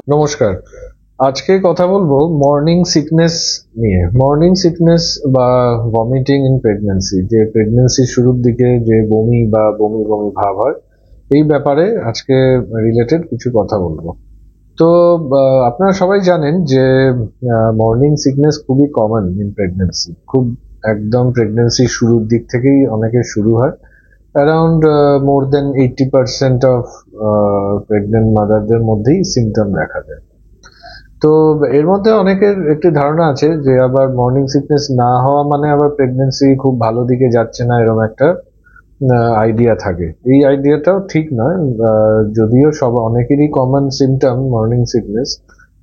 নমস্কার। আজকে কথা বলবো মর্নিং সিকনেস নিয়ে। মর্নিং সিকনেস বা ভমিটিং ইন প্রেগন্যান্সি, যে প্রেগন্যান্সির শুরুর দিকে যে বমি বা বমি বমি ভাব হয়, এই ব্যাপারে আজকে রিলেটেড কিছু কথা বলবো। তো আপনারা সবাই জানেন যে মর্নিং সিকনেস খুবই কমন ইন প্রেগন্যান্সি। খুব একদম প্রেগন্যান্সির শুরুর দিক থেকেই অনেকের শুরু হয়। Around more than 80% of pregnant মাদারদের মধ্যেই সিমটম দেখা যায়। তো এর মধ্যে অনেকের একটি ধারণা আছে যে আবার মর্নিং সিকনেস না হওয়া মানে আবার প্রেগনেন্সি খুব ভালো দিকে যাচ্ছে না, এরকম একটা আইডিয়া থাকে। এই আইডিয়াটাও ঠিক নয়। যদিও অনেকেরই common symptom morning sickness,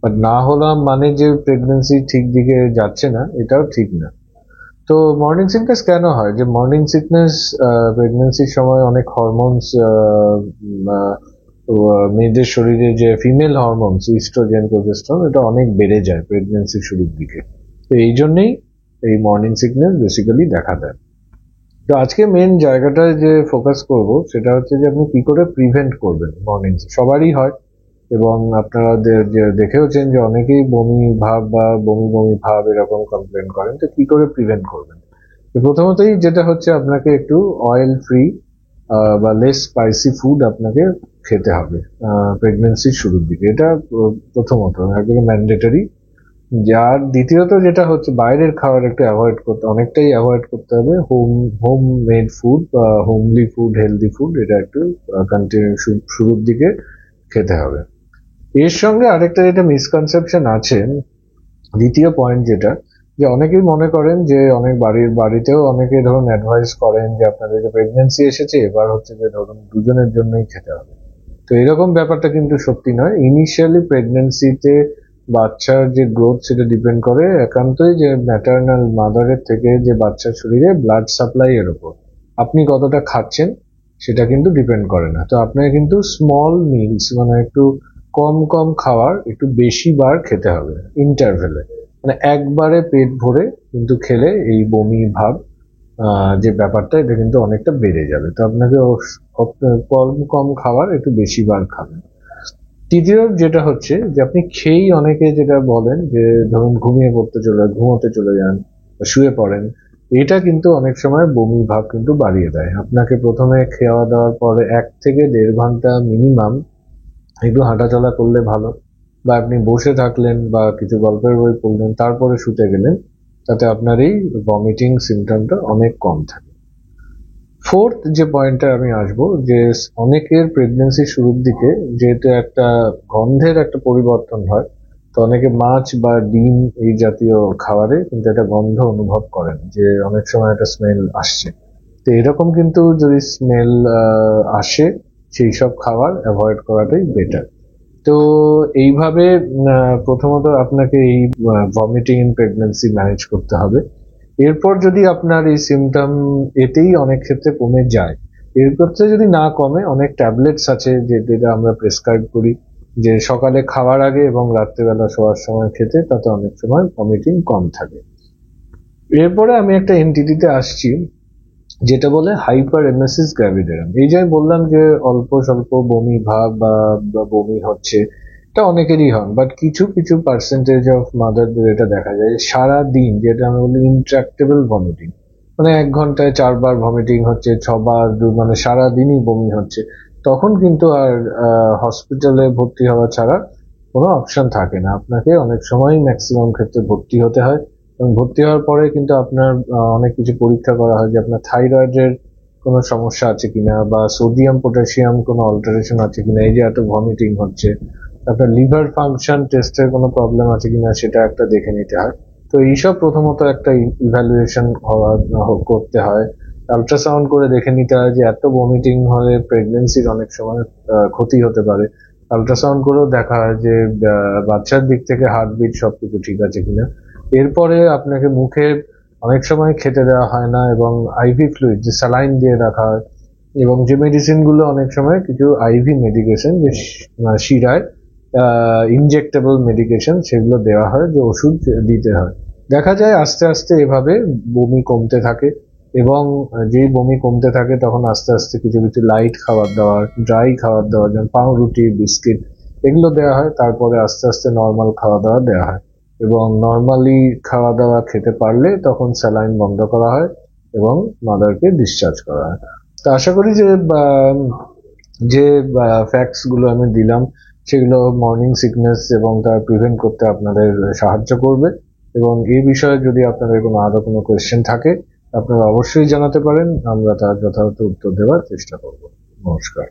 but না হলাম মানে যে প্রেগনেন্সি ঠিক দিকে যাচ্ছে না, এটাও ঠিক না। তো মর্নিং সিকনেস কেন হয়? যে মর্নিং সিকনেস প্রেগনেন্সির সময় অনেক হরমোনস, মেয়েদের শরীরে যে ফিমেল হরমোনস ইস্ট্রোজেন প্রোজেস্টেরন, এটা অনেক বেড়ে যায় প্রেগনেন্সির শুরুর দিকে। তো এই জন্যই এই মর্নিং সিকনেস বেসিক্যালি দেখা দেয়। তো আজকে মেন জায়গাটায় যে ফোকাস করব সেটা হচ্ছে যে আপনি কি করে প্রিভেন্ট করবেন। মর্নিং সবারই হয়, এবং আপনারা দেখেওছেন যে অনেকেই বমি ভাব বা বমি বমি ভাব এরকম কমপ্লেন করেন। তো কি করে প্রিভেন্ট করবেন? তো প্রথমতই যেটা হচ্ছে, আপনাকে একটু অয়েল ফ্রি বা লেস স্পাইসি ফুড আপনাকে খেতে হবে প্রেগনেন্সির শুরুর দিকে। এটা প্রথমত একদম ম্যান্ডেটরি। আর দ্বিতীয়ত যেটা হচ্ছে, বাইরের খাবার একটু অনেকটাই অ্যাভয়েড করতে হবে। হোম মেড ফুড বা হোমলি ফুড, হেলদি ফুড, এটা একটু কন্টিনিউ শুরুর দিকে খেতে হবে। এর সঙ্গে আরেকটা যেটা মিসকনসেপশন আছে, দ্বিতীয় পয়েন্ট যেটা, যে অনেকেই মনে করেন যে অনেক বাড়িতেও অনেকে ধরুন অ্যাডভাইস করেন যে আপনাদের যে প্রেগনেন্সি এসেছে, এবার হচ্ছে যে ধরুন দুজনের জন্যই খেতে হবে। তো এরকম ব্যাপারটা কিন্তু সত্যি নয়। ইনিশিয়ালি প্রেগনেন্সিতে বাচ্চার যে গ্রোথ, সেটা ডিপেন্ড করে একান্তই যে ম্যাটারনাল মাদারের থেকে যে বাচ্চার শরীরে ব্লাড সাপ্লাই এর উপর। আপনি কতটা খাচ্ছেন সেটা কিন্তু ডিপেন্ড করে না। তো আপনাকে কিন্তু স্মল মিলস, মানে একটু কম কম খাওয়ার, একটু বেশি বার খেতে হবে ইন্টারভেলে। মানে একবারে পেট ভরে কিন্তু খেলে এই বমি ভাব যে ব্যাপারটা, এটা কিন্তু অনেকটা বেড়ে যাবে। তো আপনাকে কম কম খাবার, একটু বেশি বার খাবেন। তৃতীয় যেটা হচ্ছে যে আপনি খেয়েই অনেকে যেটা বলেন যে ধরুন ঘুমোতে চলে যান বা শুয়ে পড়েন, এটা কিন্তু অনেক সময় বমি ভাব কিন্তু বাড়িয়ে দেয়। আপনাকে প্রথমে খাওয়া দাওয়ার পরে 1 থেকে 1.5 ঘন্টা মিনিমাম একটু হাঁটাচলা করলে ভালো, বা আপনি বসে থাকলেন বা কিছু গল্পের বই পড়লেন, তারপরে শুতে গেলেন, তাতে আপনার এই ভমিটিং সিমটমটা অনেক কম থাকে। ফোর্থ যে পয়েন্টটা আমি আসবো, যে অনেকের প্রেগনেন্সির শুরুর দিকে যেহেতু একটা গন্ধের একটা পরিবর্তন হয়, তো অনেকে মাছ বা ডিম এই জাতীয় খাবারে কিন্তু একটা গন্ধ অনুভব করেন, যে অনেক সময় একটা স্মেল আসছে। তো এরকম কিন্তু যদি স্মেল আসে, সেই সব খাবার অ্যাভয়েড করাটাই বেটার। তো এইভাবে প্রথমত আপনাকে এই ভমিটিং ইন প্রেগন্যান্সি ম্যানেজ করতে হবে। এরপর যদি আপনার এই সিমটম এতেই অনেক ক্ষেত্রে কমে যায়, এর ক্ষেত্রে যদি না কমে, অনেক ট্যাবলেটস আছে যেটা আমরা প্রেসক্রাইব করি, যে সকালে খাওয়ার আগে এবং রাত্রেবেলা শোয়ার সময় খেতে, তাতে অনেক সময় ভমিটিং কম থাকে। এরপরে আমি একটা এনটিটিতে আসছি, যেটা বলে হাইপার এমেসিস গ্র্যাভিডেরাম। এই যে আমি বললাম যে অল্প স্বল্প বমি ভাব বা বমি হচ্ছে, এটা অনেকেরই হয়, বাট কিছু কিছু পার্সেন্টেজ অফ মাদারদের এটা দেখা যায় সারা দিন, যেটা আমরা বলি ইন্ট্রাক্টেবল ভমিটিং, মানে 1 ঘন্টায় 4 বার ভমিটিং হচ্ছে, 6 বার, মানে সারা দিনই বমি হচ্ছে। তখন কিন্তু আর হসপিটালে ভর্তি হওয়া ছাড়া কোনো অপশন থাকে না। আপনাকে অনেক সময় ম্যাক্সিমাম ক্ষেত্রে ভর্তি হতে হয়, এবং ভর্তি হওয়ার পরে কিন্তু আপনার অনেক কিছু পরীক্ষা করা হয়, যে আপনার থাইরয়েডের কোনো সমস্যা আছে কিনা, বা সোডিয়াম পটাশিয়াম কোনো অল্টারেশন আছে কিনা, এই যে এত ভমিটিং হচ্ছে, আপনার লিভার ফাংশন টেস্টের কোনো প্রবলেম আছে কিনা, সেটা একটা দেখে নিতে হয়। তো এইসব প্রথমত একটা ইভ্যালুয়েশন করতে হয়। আল্ট্রাসাউন্ড করে দেখে নিতে হয় যে এত ভমিটিং হলে প্রেগনেন্সির অনেক সময় ক্ষতি হতে পারে। আল্ট্রাসাউন্ড করেও দেখা হয় যে বাচ্চার দিক থেকে হার্টবিট সবকিছু ঠিক আছে কিনা। এরপরে আপনাকে মুখে অনেক সময় খেতে দেওয়া হয় না, এবং আইভি ফ্লুইড, যে স্যালাইন দিয়ে রাখা হয়, এবং যে মেডিসিন গুলো অনেক সময় কিছু আইভি মেডিকেশন, যে শিরায় ইনজেক্টেবল মেডিকেশন, সেগুলো দেওয়া হয়, যে ওষুধ দিতে হয়। দেখা যায় আস্তে আস্তে এভাবে বমি কমতে থাকে, এবং যেই বমি কমতে থাকে তখন আস্তে আস্তে কিছু কিছু লাইট খাবার দাবার, ড্রাই খাবার দাবার, যেমন পাউরুটি, বিস্কিট, এগুলো দেওয়া হয়। তারপরে আস্তে আস্তে নর্মাল খাওয়া দাওয়া দেওয়া হয়, এবং নর্মালি খাওয়া দাওয়া খেতে পারলে তখন স্যালাইন বন্ধ করা হয় এবং মাদারকে ডিসচার্জ করা হয়। তো আশা করি যে ফ্যাক্টস গুলো আমি দিলাম সেগুলো মর্নিং সিকনেস এবং তার প্রিভেন্ট করতে আপনাদের সাহায্য করবে। এবং এই বিষয়ে যদি আপনাদের আরো কোনো কোয়েশ্চেন থাকে আপনারা অবশ্যই জানাতে পারেন, আমরা তার যথাযথ উত্তর দেওয়ার চেষ্টা করব। নমস্কার।